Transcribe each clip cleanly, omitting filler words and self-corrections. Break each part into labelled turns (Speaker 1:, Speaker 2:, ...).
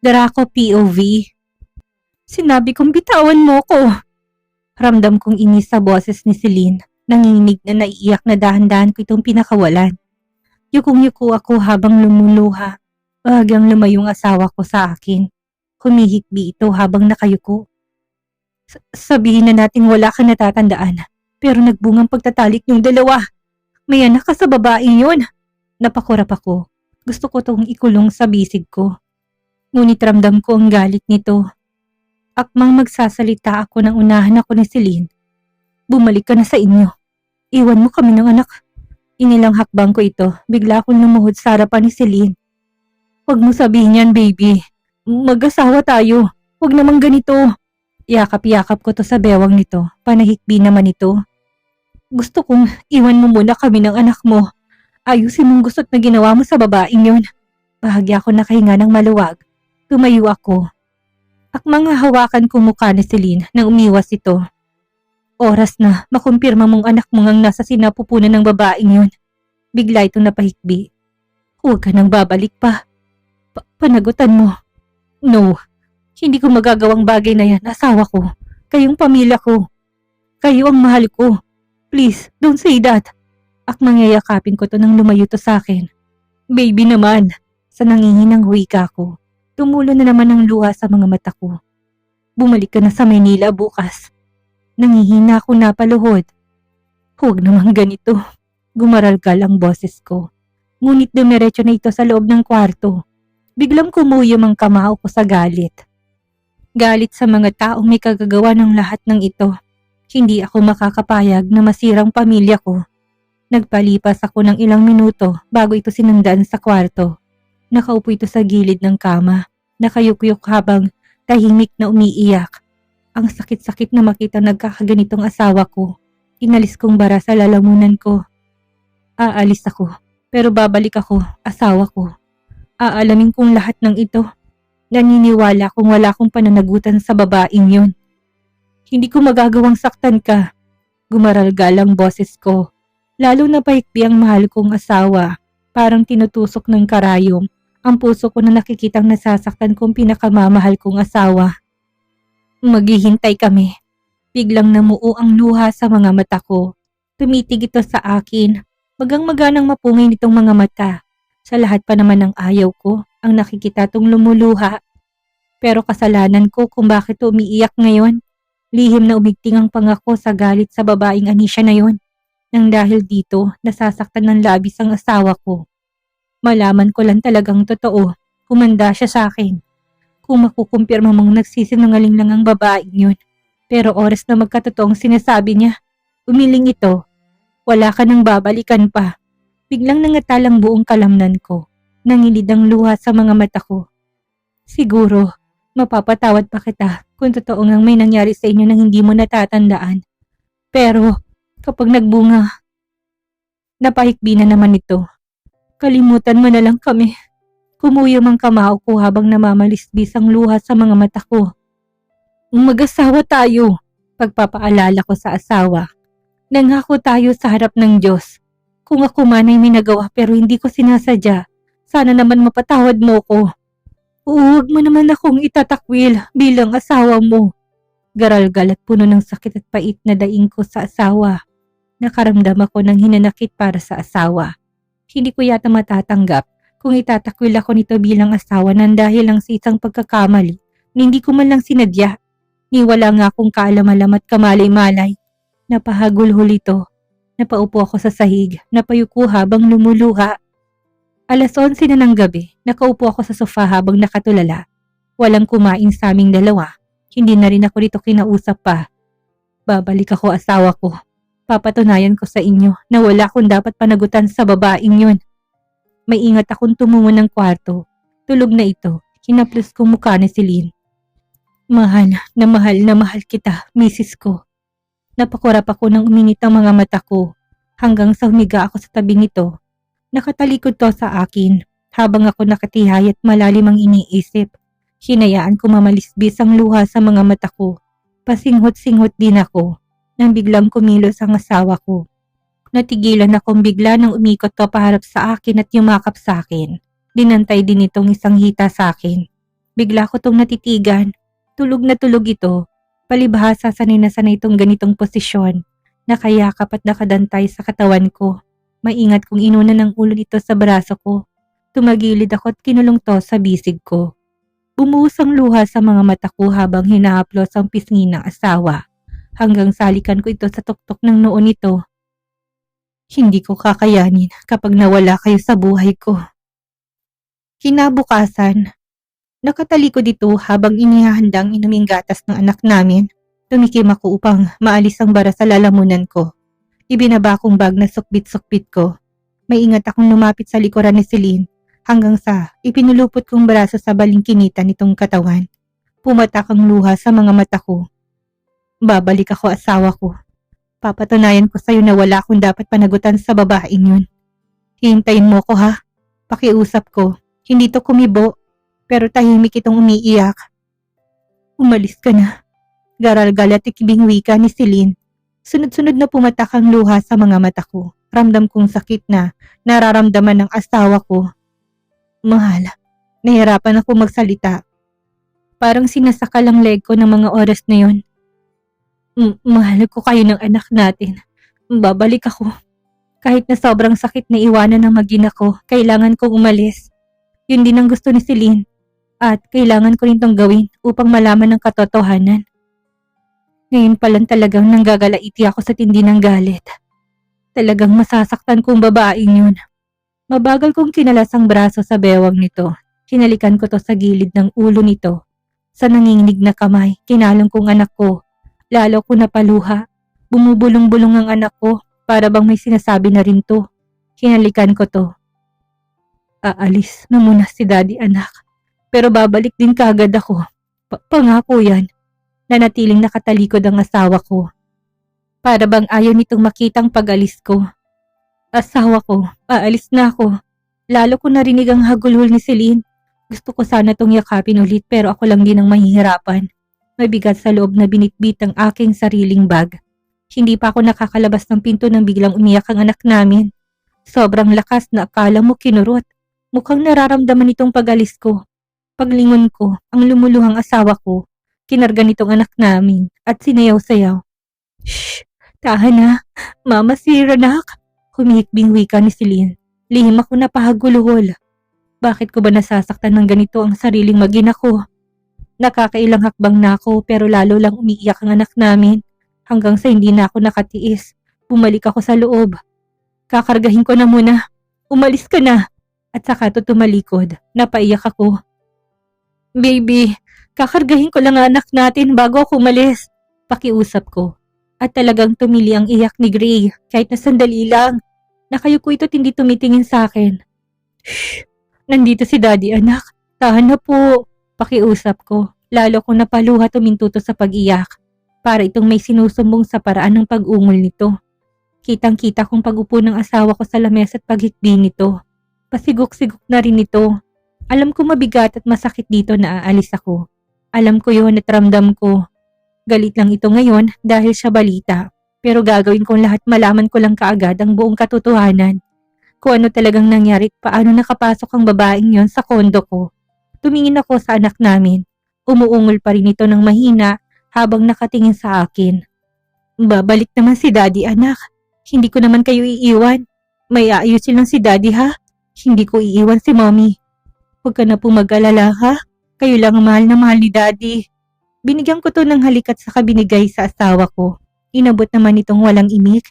Speaker 1: Draco POV. Sinabi kong bitawan mo ko. Ramdam kong inis sa boses ni Celine. Nanginginig na naiiyak na dahan-dahan ko itong pinakawalan. Yukong-yuko ako habang lumuluha. Bahagyang lumayong asawa ko sa akin. Humihikbi ito habang nakayuko. Sabihin na natin wala ka natatandaan. Pero nagbungang pagtatalik yung dalawa. May anak ka sa babaeng yun. Napakurap ako. Gusto ko tong ikulong sa bisig ko. Ngunit ramdam ko ang galit nito. Akmang magsasalita ako nang unahan ako ni Celine. Bumalik ka na sa inyo. Iwan mo kami ng anak. Inilang hakbang ko ito. Bigla akong lumuhod sa harapan ni Celine. Huwag mo sabihin yan, baby. Mag-asawa tayo. Huwag namang ganito. Yakap-yakap ko to sa bewang nito. Panahikbi naman ito. Gusto kong iwan mo muna kami ng anak mo. Ayusin mong gusto't na ginawa mo sa babaeng yon. Bahagya ako nakahinga ng maluwag. Tumayo ako. Akmang hawakan ko mukha ni Celine nang umiwas ito. Oras na makumpirma mong anak mo ngang nasa sinapupunan ng babaeng yon. Bigla itong napahikbi. Huwag ka nang babalik pa. Panagutan mo. No, hindi ko magagawang bagay na yan. Asawa ko. Kayong pamilya ko. Kayo ang mahal ko. Please, don't say that. Akmang yayakapin ko to nang lumayo to sa akin. Baby naman. Sa nangihinang wika ko. Tumulo na naman ang luha sa mga mata ko. Bumalik ka na sa Maynila bukas. Nangihina ako napaluhod. Huwag naman ganito. Gumaralgal ang boses ko. Ngunit dumiretso na ito sa loob ng kwarto. Biglang kumuyom ang kamao ko sa galit. Galit sa mga taong may kagagawa ng lahat ng ito. Hindi ako makakapayag na masirang pamilya ko. Nagpalipas ako ng ilang minuto bago ito sinundan sa kwarto. Nakaupo ito sa gilid ng kama. Nakayukyuk habang tahimik na umiiyak. Ang sakit-sakit na makita nagkakaganitong asawa ko. Inalis kong bara sa lalamunan ko. Aalis ako, pero babalik ako, asawa ko. Aalamin kong lahat ng ito. Naniniwala kung wala akong pananagutan sa babaeng yun. Hindi ko magagawang saktan ka. Gumaralgal ang boses ko. Lalo na paikbi ang mahal kong asawa. Parang tinutusok ng karayom ang puso ko na nakikitang nasasaktan kong pinakamamahal kong asawa. Maghihintay kami. Biglang namuo ang luha sa mga mata ko. Tumitig ito sa akin. Magang-maganang mapungay nitong mga mata. Sa lahat pa naman ng ayaw ko, ang nakikita tong lumuluha. Pero kasalanan ko kung bakit umiiyak ngayon. Lihim na umigting ang pangako sa galit sa babaeng Anisha na yon. Nang dahil dito, nasasaktan ng labis ang asawa ko. Malaman ko lang talagang totoo. Humanda siya sa akin. Kung makukumpirma mong nagsisinungaling lang ang babaeng yun. Pero oras na magkatotoong sinasabi niya, umiling ito. Wala ka nang babalikan pa. Biglang nangatalang buong kalamnan ko. Nangilid ang luha sa mga mata ko. Siguro, mapapatawad pa kita kung totoo ngang may nangyari sa inyo nang hindi mo natatandaan. Pero, kapag nagbunga, napahikbi na naman ito. Kalimutan mo na lang kami. Kumuyom ang kamao ko habang namamalisbis ang luha sa mga mata ko. Mag-asawa tayo, pagpapaalala ko sa asawa. Nangako tayo sa harap ng Diyos. Kung ako man ay minagawa pero hindi ko sinasadya, sana naman mapatawad mo ko. Huwag mo naman akong itatakwil bilang asawa mo. Garalgal at puno ng sakit at pait na daing ko sa asawa. Nakaramdam ako ng hinanakit para sa asawa. Hindi ko yata matatanggap kung itatakwil ako nito bilang asawa nang dahil lang sa isang pagkakamali na hindi ko man lang sinadya. Ni wala nga akong kaalam-alam at kamalay-malay. Napahagulhol ito. Napaupo ako sa sahig, napayuko habang lumuluha. 11:00 na ng gabi, nakaupo ako sa sofa habang nakatulala. Walang kumain sa aming dalawa. Hindi na rin ako dito kinausap pa. Babalik ako asawa ko. Papatunayan ko sa inyo na wala akong dapat panagutan sa babaeng yun. May ingat akong tumungo ng kwarto. Tulog na ito, hinaplos kong mukha ni Celine. Mahal na mahal kita, misis ko. Napakurap ako nang uminit ang mga mata ko hanggang sa humiga ako sa tabing ito. Nakatalikod to sa akin habang ako nakatihay at malalim ang iniisip. Hinayaan ko mamalisbis ang luha sa mga mata ko. Pasinghot-singhot din ako nang biglang kumilos ang asawa ko. Natigilan akong bigla nang umikot to paharap sa akin at yumakap sa akin. Dinantay din itong isang hita sa akin. Bigla ko tong natitigan. Tulog na tulog ito. Palibhasa sanay na sanay itong ganitong posisyon. Nakayakap at nakadantay sa katawan ko. Maingat kong inuna ng ulo nito sa braso ko. Tumagilid ako at kinulong to sa bisig ko. Bumuhos ang luha sa mga mata ko habang hinahaplos ang pisngi ng asawa. Hanggang salikan ko ito sa tuktok ng noo nito. Hindi ko kakayanin kapag nawala kayo sa buhay ko. Kinabukasan, nakatalikod ito habang inihahandang inuming gatas ng anak namin. Tumikim ako upang maalis ang bara sa lalamunan ko. Ibinaba kong bag na sukbit-sukbit ko. May ingat akong lumapit sa likuran ni Celine hanggang sa ipinulupot kong braso sa balingkinitan nitong katawan. Pumatak ang luha sa mga mata ko. Babalik ako, asawa ko. Papatunayan ko sa'yo na wala akong dapat panagutan sa babaeng yun. Hihintayin mo ko, ha? Pakiusap ko. Hindi to kumibo, pero tahimik itong umiiyak. Umalis ka na. Garal-gal at ikibing wika ni Celine. Sunod-sunod na pumatak ang luha sa mga mata ko. Ramdam kong sakit na nararamdaman ng asawa ko. Mahal, nahirapan ako magsalita. Parang sinasakal ang leg ko ng mga oras na yun. Mahal ko kayo ng anak natin. Babalik ako. Kahit na sobrang sakit na iwanan ng mag-ina ko, kailangan kong umalis. Yun din ang gusto ni Celine. At kailangan ko rin itong gawin upang malaman ng katotohanan. Ngayon pa lang talagang nanggagalaiti ako sa tindi ng galit. Talagang masasaktan kong babaeng yun. Mabagal kong kinalas ang braso sa bewang nito. Hinalikan ko to sa gilid ng ulo nito. Sa nanginginig na kamay, kinalong kong anak ko. Lalo ko napaluha. Bumubulong-bulong ang anak ko para bang may sinasabi na rin to. Hinalikan ko to. Aalis na muna si daddy, anak. Pero babalik din kaagad ako. Pangako yan. Nanatiling nakatalikod ang asawa ko. Para bang ayaw nitong makitang pag-alis ko. Asawa ko, aalis na ako. Lalo ko narinig ang hagulhol ni Celine. Gusto ko sana tong yakapin ulit pero ako lang din ang mahihirapan. Mabigat sa loob na binitbit ang aking sariling bag. Hindi pa ako nakakalabas ng pinto nang biglang umiyak ang anak namin. Sobrang lakas na akala mo kinurot. Mukhang nararamdaman itong pag-alis ko. Paglingon ko, ang lumuluhang asawa ko. Kinarga nitong anak namin at sinayaw-sayaw. Shh! Tahan na! Mama, sira nak! Humihikbing wika ni Celine. Lihim ako na pahaguluhol. Bakit ko ba nasasaktan ng ganito ang sariling mag-ina ko? Nakakailang hakbang na ako pero lalo lang umiiyak ang anak namin. Hanggang sa hindi na ako nakatiis. Bumalik ako sa loob. Kakargahin ko na muna. Umalis ka na! At saka to tumalikod. Napaiyak ako. Baby, kakargahin ko lang ang anak natin bago ako umalis. Pakiusap ko. At talagang tumili ang iyak ni Gray kahit na sandali lang. Nakayuko ito't hindi tumitingin sa akin. Shh! Nandito si daddy, anak. Tahan na po. Pakiusap ko. Lalo kong napaluha tumintuto sa pag-iyak. Para itong may sinusumbong sa paraan ng pag-ungol nito. Kitang-kita kong pag-upo ng asawa ko sa lamesa at paghikbi nito. Pasigok-sigok na rin ito. Alam ko mabigat at masakit dito na aalis ako. Alam ko yun at ramdam ko. Galit lang ito ngayon dahil sa balita. Pero gagawin kong lahat malaman ko lang kaagad ang buong katotohanan. Kung ano talagang nangyari at paano nakapasok ang babaeng yon sa kondo ko. Tumingin ako sa anak namin. Umuungol pa rin ito ng mahina habang nakatingin sa akin. Babalik naman si daddy, anak. Hindi ko naman kayo iiwan. May aayusin lang si daddy, ha? Hindi ko iiwan si mommy. Huwag ka na po mag-alala, ha? Kayo lang ang mahal na mahal ni daddy. Binigyan ko to ng halikat sa kabinigay sa asawa ko. Inabot naman itong walang imik.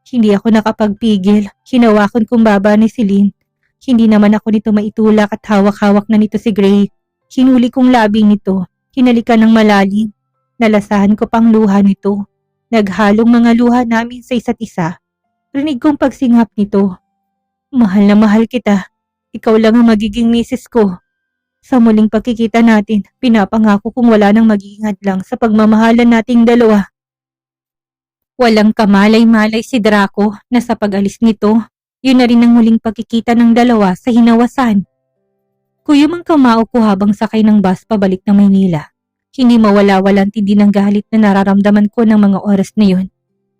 Speaker 1: Hindi ako nakapagpigil. Hinawakan kong baba ni Celine. Hindi naman ako nito maitulak at hawak-hawak na nito si Gray. Hinuli kong labing nito. Hinalikan ng malalim. Nalasahan ko pang luha nito. Naghalong mga luha namin sa isa't isa. Rinig kong pagsinghap nito. Mahal na mahal kita. Ikaw lang ang magiging misis ko. Sa muling pagkikita natin, pinapangako kong wala nang mag-iingat lang sa pagmamahalan nating dalawa. Walang kamalay-malay si Draco na sa pag-alis nito, yun na rin ang muling pagkikita ng dalawa sa hinawasan. Kuyumang kamao ko habang sakay ng bus pabalik ng Maynila. Hindi mawala-walang tindi ng galit na nararamdaman ko ng mga oras na yun.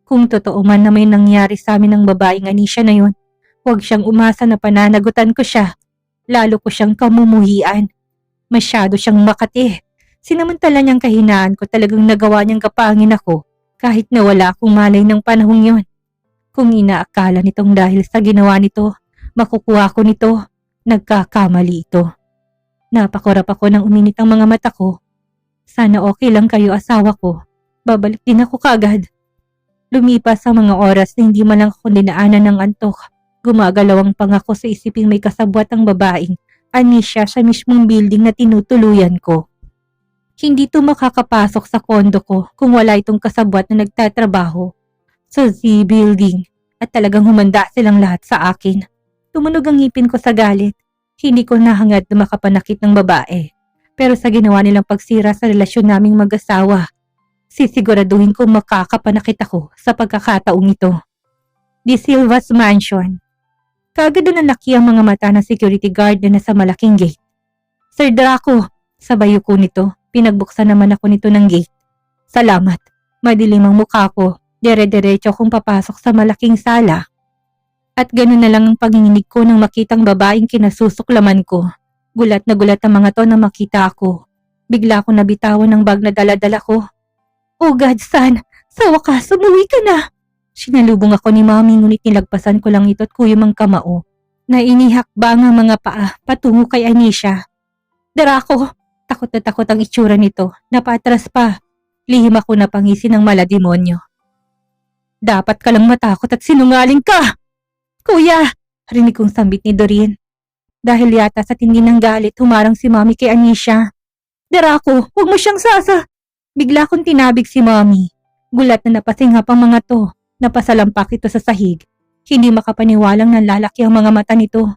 Speaker 1: Kung totoo man na may nangyari sa amin ng babaeng Anisha na yun, huwag siyang umasa na pananagutan ko siya. Lalo ko siyang kamumuhian. Masyado siyang makati. Sinamantala niyang kahinaan ko, talagang nagawa niyang kapangin ako kahit na wala akong malay ng panahong yon. Kung inaakala nitong dahil sa ginawa nito, makukuha ko nito, nagkakamali ito. Napakurap ako nang uminit ang mga mata ko. Sana okay lang kayo, asawa ko. Babalik din ako kagad. Lumipas ang mga oras na hindi man lang ako dinaanan ng antok. Gumagalawang pangako sa isiping may kasabwat ang babaeng Anisha sa mismong building na tinutuluyan ko. Hindi to makakapasok sa kondo ko kung wala itong kasabwat na nagtatrabaho sa Z building at talagang humanda silang lahat sa akin. Tumunog ang ngipin ko sa galit. Hindi ko nahangad na makapanakit ng babae. Pero sa ginawa nilang pagsira sa relasyon naming mag-asawa, sisiguraduhin kong makakapanakit ako sa pagkakataong ito. Di Silva's Mansion. Kaagad na nalaki ang mga mata ng security guard na nasa malaking gate. Sir Draco, sabay ko nito. Pinagbuksan naman ako nito ng gate. Salamat. Madilim ang mukha ko. Dire-diretso akong papasok sa malaking sala. At ganoon na lang ang panginginig ko nang makitang babaeng kinasusuklaman ko. Gulat na gulat ang mga to na makita ako. Bigla ako nabitawan ng bag na dala-dala ko. Oh God, son! Sa wakas, umuwi ka na! Sinalubong ako ni Mami ngunit nilagpasan ko lang ito at kuyom ang kamao. Nainihakbang ang mga paa patungo kay Anisha. Draco! Takot na takot ang itsura nito. Napatras pa. Lihim ako na pangisi ng malademonyo. Dapat ka lang matakot at sinungaling ka! Kuya! Rinig kong sambit ni Doreen. Dahil yata sa tindi ng galit, humarang si Mami kay Anisha. Draco, huwag mo siyang sasa! Bigla kong tinabig si Mami. Gulat na napasinghap ang mga to. Napasalampak ito sa sahig. Hindi makapaniwalang nalalaki ang mga mata nito.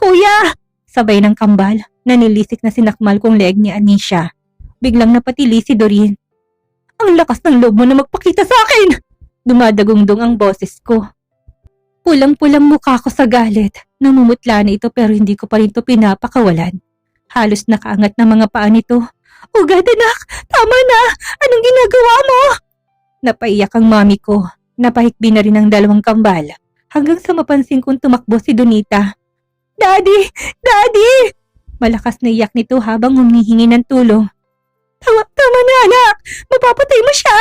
Speaker 1: Kuya! Sabay ng kambal. Nanilisik na sinakmal kong leeg ni Anisha. Biglang napatili si Doreen. Ang lakas ng loob mo na magpakita sa akin! Dumadagungdong ang boses ko. Pulang-pulang mukha ko sa galit. Namumutla na ito pero hindi ko pa rin ito pinapakawalan. Halos nakaangat na mga paa nito. Oh God, anak! Tama na! Anong ginagawa mo? Napaiyak ang mami ko. Napahikbi na rin ang dalawang kambal. Hanggang sa mapansin kong tumakbo si Donita. Daddy! Daddy! Malakas na iyak nito habang humihingi ng tulong. Tama na anak! Mapapatay mo siya!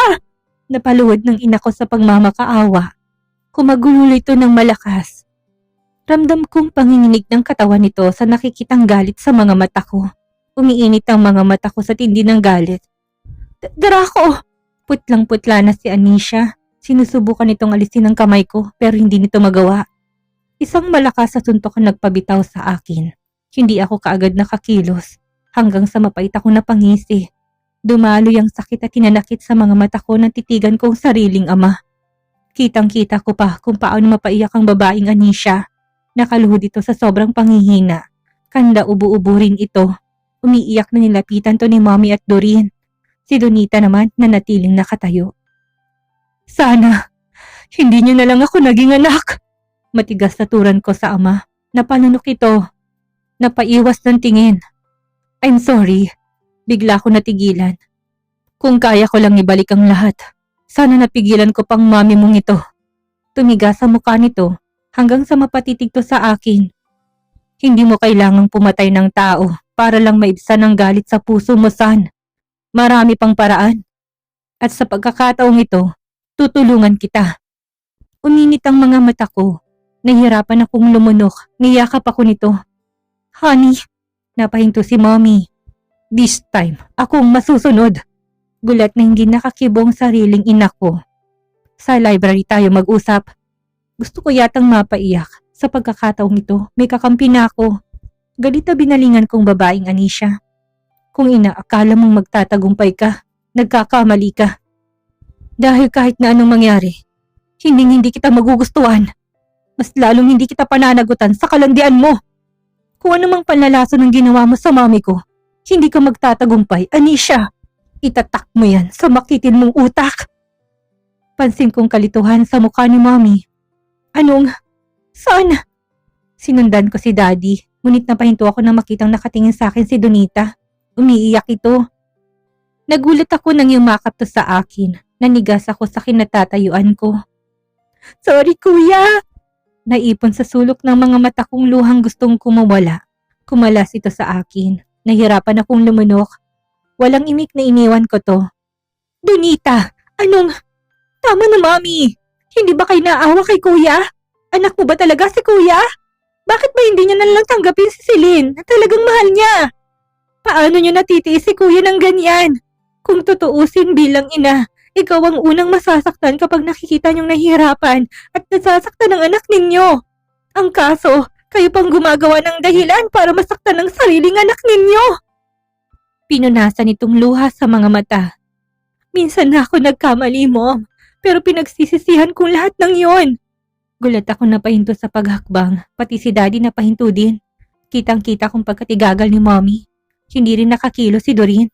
Speaker 1: Napaluhod ng ina ko sa pagmamakaawa. Kumagulo ito ng malakas. Ramdam kong panginginig ng katawan nito sa nakikitang galit sa mga mata ko. Umiinit ang mga mata ko sa tindi ng galit. Draco! Putlang-putla na si Anisha. Sinusubukan itong alisin ang kamay ko pero hindi nito magawa. Isang malakas sa suntok ang nagpabitaw sa akin. Hindi ako kaagad nakakilos hanggang sa mapait ako na pangisi. Dumaloy ang sakit at hinanakit sa mga mata ko ng titigan kong sariling ama. Kitang-kita ko pa kung paano mapaiyak ang babaeng Anisha. Nakaluhod ito sa sobrang panghihina. Kanda ubo-ubo rin ito. Umiiyak na nilapitan to ni Mommy at Doreen. Si Donita naman nanatiling nakatayo. Sana, hindi niyo na lang ako naging anak. Matigas na turan ko sa ama. Napanunok ito. Napaiwas ng tingin. I'm sorry. Bigla ko natigilan. Kung kaya ko lang ibalik ang lahat, sana napigilan ko pang mami mong ito. Tumigas sa mukha nito hanggang sa mapatitig to sa akin. Hindi mo kailangang pumatay ng tao para lang maibsan ang galit sa puso mo, son. Marami pang paraan. At sa pagkakataong ito, tutulungan kita. Uminit ang mga mata ko. Nahirapan akong lumunok. Niyakap ako nito. Honey, napahinto si Mommy. This time, akong masusunod. Gulat na hindi nakakibong sariling ina ko. Sa library tayo mag-usap. Gusto ko yatang mapaiyak. Sa pagkakataong ito, may kakampi na ako. Galit na binalingan kong babaeng Anisha. Kung inaakala mong magtatagumpay ka, nagkakamali ka. Dahil kahit na anong mangyari, hindi kita magugustuhan. Mas lalong hindi kita pananagutan sa kalandian mo. Kung anumang panlalaso ng ginawa mo sa mami ko, hindi ka magtatagumpay, Anisha. Itatak mo yan sa makitin mong utak. Pansin kong kalituhan sa mukha ni Mommy. Anong? Saan? Sinundan ko si Daddy, ngunit napahinto ako nang makitang nakatingin sa akin si Donita. Umiiyak ito. Nagulat ako nang yumakap to sa akin. Nanigas ako sa kinatatayuan ko. Sorry kuya! Naipon sa sulok ng mga mata kong luhang gustong kumawala. Kumalas ito sa akin. Nahirapan akong lumunok. Walang imik na iniwan ko to. Donita, anong... Tama na, Mommy. Hindi ba kayo naawa kay Kuya? Anak mo ba talaga si Kuya? Bakit ba hindi niya nalang tanggapin si Celine na talagang mahal niya? Paano niyo natitiis si Kuya ng ganyan? Kung tutuusin bilang ina, ikaw ang unang masasaktan kapag nakikita niyong nahihirapan at nasasaktan ng anak ninyo. Ang kaso, kayo pang gumagawa ng dahilan para masaktan ng sariling anak ninyo. Pinunasan itong luha sa mga mata. Minsan na ako nagkamali, Mom, pero pinagsisisihan kong lahat ng yon. Gulat ako na pahinto sa paghakbang, pati si Daddy na pahinto din. Kitang-kita kong pagkatigagal ni Mommy. Hindi rin nakakilo si Doreen.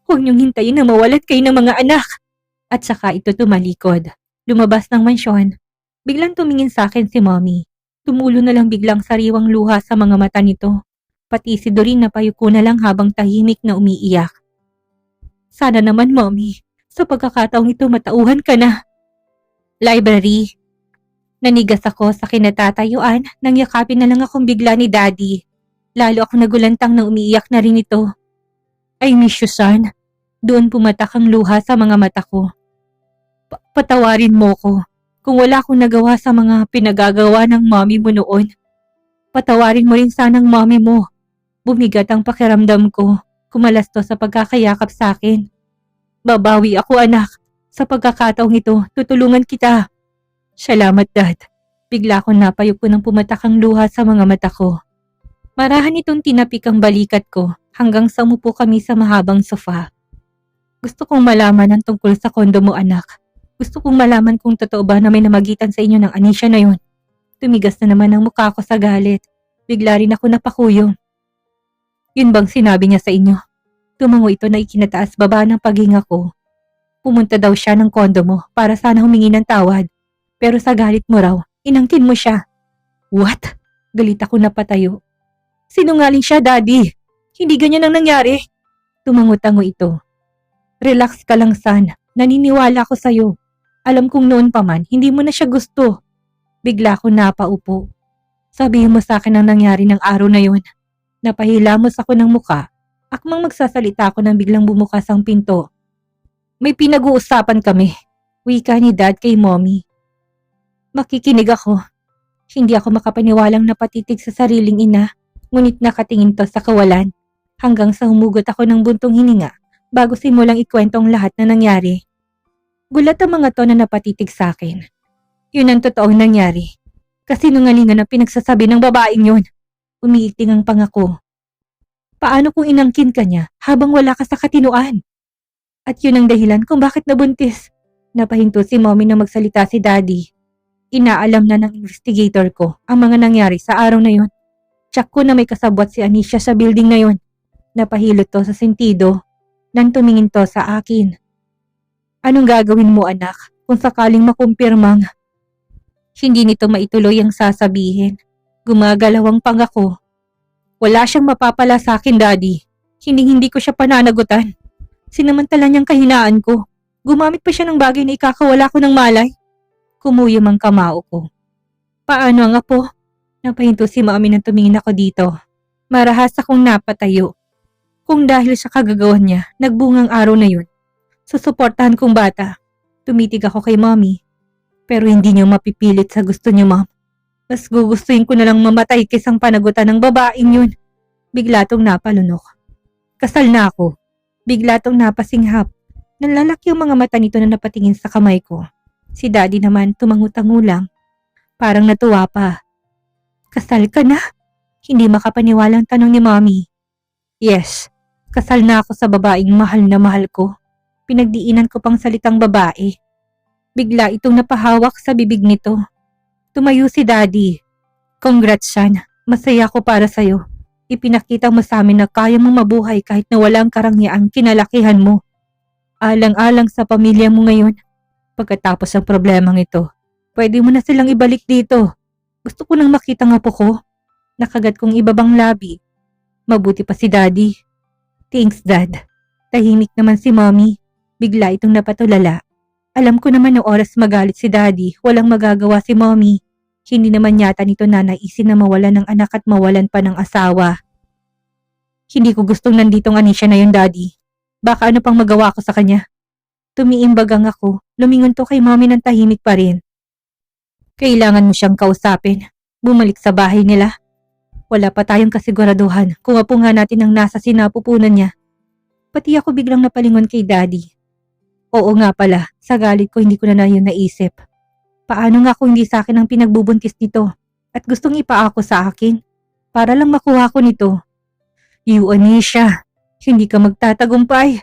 Speaker 1: Huwag niyong hintayin na mawalan kayo ng mga anak. At saka ito tumalikod. Lumabas ng mansyon. Biglang tumingin sa akin si Mommy. Tumulo na lang biglang sariwang luha sa mga mata nito. Pati si Doreen napayuko na lang habang tahimik na umiiyak. Sana naman, Mommy, sa pagkakataong ito matauhan ka na. Library. Nanigas ako sa kinatatayuan nang yakapin na lang akong bigla ni Daddy. Lalo ako nagulantang na umiiyak na rin ito. I miss you, son. Doon pumatak ang luha sa mga mata ko. Patawarin mo ko kung wala akong nagawa sa mga pinagagawa ng mommy mo noon. Patawarin mo rin sanang mommy mo. Bumigat ang pakiramdam ko. Kumalas to sa pagkakayakap sa akin. Babawi ako, anak. Sa pagkakataong ito, tutulungan kita. Salamat, Dad. Bigla akong napayuko ng pumatak ang luha sa mga mata ko. Marahan itong tinapik ang balikat ko hanggang sa umupo kami sa mahabang sofa. Gusto kong malaman ang tungkol sa kondo mo, anak. Gusto kong malaman kung totoo ba na may namagitan sa inyo ng Anisha na yun. Tumigas na naman ang mukha ko sa galit. Bigla rin ako napakuyong. Yun bang sinabi niya sa inyo? Tumango ito na ikinataas baba ng paghinga ko. Pumunta daw siya ng kondo mo para sana humingi ng tawad. Pero sa galit mo raw, inangkin mo siya. What? Galit ako napatayo. Sinungaling siya, Daddy. Hindi ganyan ang nangyari. Tumango-tango ito. Relax ka lang, son. Naniniwala ako sa'yo. Alam kong noon pa man, hindi mo na siya gusto. Bigla ako napaupo. Sabihin mo sa akin ang nangyari ng araw na yun. Napahilamos ako ng muka. Akmang magsasalita ako nang biglang bumukas ang pinto. May pinag-uusapan kami. Wika ni Dad kay Mommy. Makikinig ako. Hindi ako makapaniwalang napatitig sa sariling ina. Ngunit nakatingin to sa kawalan. Hanggang sa humugot ako ng buntong hininga bago simulang ikwento ang lahat na nangyari. Gulat ang mga to na napatitig sa akin. Yun ang totoong nangyari. Kasinungalingan ang pinagsasabi ng babaeng yun. Umiiting ang pangako. Paano kung inangkin ka niya habang wala ka sa katinuan? At yun ang dahilan kung bakit nabuntis. Napahinto si Mommy na magsalita si Daddy. Inaalam na ng investigator ko ang mga nangyari sa araw na yun. Tsak ko na may kasabwat si Anisha sa building na yun. Napahilot to sa sentido nang tumingin to sa akin. Anong gagawin mo, anak, kung sakaling makumpirmang hindi nito maituloy ang sasabihin? Gumagalaw ang pangako. Wala siyang mapapala sa akin, Daddy. Hindi ko siya pananagutan. Sinamantala niyang kahinaan ko. Gumamit pa siya ng bagay na ikakawala ko ng malay. Kumuyom ang kamao ko. Paano ang apo? Napahinto si Mommy nang tumingin ako dito. Marahas akong napatayo. Kung dahil sa kagagawan niya, nagbungang araw na yun. Susuportahan kong bata. Tumitig ako kay Mommy. Pero hindi niyo mapipilit sa gusto niyo, Mom. Mas gugustuhin ko na lang mamatay kisang panagutan ng babaeng yun. Bigla tong napalunok. Kasal na ako. Bigla tong napasinghap. Nalalaki ang mga mata nito na napatingin sa kamay ko. Si Daddy naman tumangu-tango lang. Parang natuwa pa. Kasal ka na? Hindi makapaniwalang tanong ni Mommy. Yes, kasal na ako sa babaeng mahal na mahal ko. Pinagdiinan ko pang salitang babae. Bigla itong napahawak sa bibig nito. Tumayo si Daddy. Congrats, son. Masaya ako para sa'yo. Ipinakita mo sa amin na kaya mong mabuhay kahit na walang karangyaan kinalakihan mo. Alang-alang sa pamilya mo ngayon. Pagkatapos ng problemang ito, pwede mo na silang ibalik dito. Gusto ko nang makita ng apo ko. Nakagat kong ibabang labi. Mabuti pa si Daddy. Thanks, Dad. Tahimik naman si Mommy. Bigla itong napatulala. Alam ko naman ng oras magalit si Daddy, walang magagawa si Mommy. Hindi naman yata nito nanaisin na mawalan ng anak at mawalan pa ng asawa. Hindi ko gustong nanditong Anisha na yun, Daddy. Baka ano pang magawa ko sa kanya. Tumiimbagang ako, lumingon to kay Mommy ng tahimik pa rin. Kailangan mo siyang kausapin. Bumalik sa bahay nila. Wala pa tayong kasiguraduhan kung apo nga natin ang nasa sinapupunan niya. Pati ako biglang napalingon kay Daddy. Oo nga pala, sa galit ko hindi ko na yun naisip. Paano nga kung hindi sa akin ang pinagbubuntis nito at gustong ipaako sa akin para lang makuha ko nito? You, Anisha, hindi ka magtatagumpay.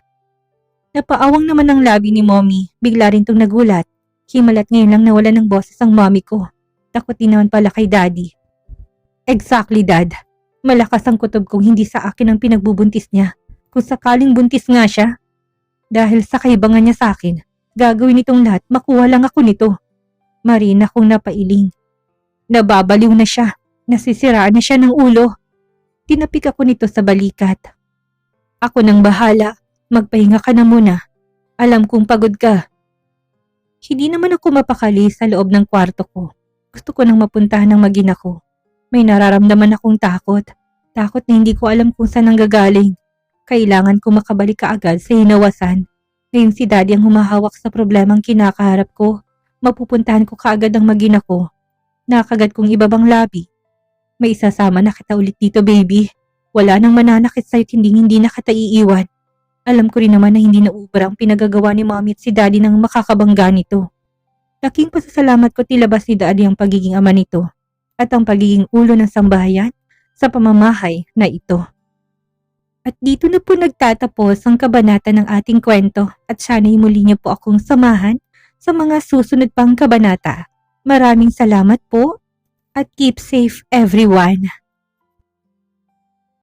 Speaker 1: Napaawang naman ang labi ni Mommy, bigla rin tong nagulat. Himalat ngayon lang nawala ng boses ang mommy ko. Takot din naman pala kay Daddy. Exactly, Dad. Malakas ang kutob kung hindi sa akin ang pinagbubuntis niya. Kung sakaling buntis nga siya. Dahil sa kaibangan niya sa akin, gagawin itong lahat, makuha lang ako nito. Marina kong napailing. Nababaliw na siya. Nasisiraan na siya ng ulo. Tinapik ako nito sa balikat. Ako nang bahala. Magpahinga ka na muna. Alam kong pagod ka. Hindi naman ako mapakali sa loob ng kwarto ko. Gusto ko nang mapuntahan ng mag-ina ko. May nararamdaman akong takot. Takot na hindi ko alam kung saan nanggagaling. Kailangan ko makabalik kaagad sa hinawasan. Ngayon si Daddy ang humahawak sa problemang kinakaharap ko. Mapupuntahan ko kaagad ang mag-ina ko. Nakagad kong ibabang labi. May isasama na kita ulit dito, baby. Wala nang mananakit sa'yo't hindi na kita iiwan. Alam ko rin naman na hindi naubra ang pinagagawa ni Mommy at si Daddy nang makakabangga nito. Laking pasasalamat ko tilabas ni Daddy ang pagiging ama nito at ang pagiging ulo ng sambahayan sa pamamahay na ito. At dito na po nagtatapos ang kabanata ng ating kwento at sana'y muli niyo po akong samahan sa mga susunod pang kabanata. Maraming salamat po at keep safe everyone.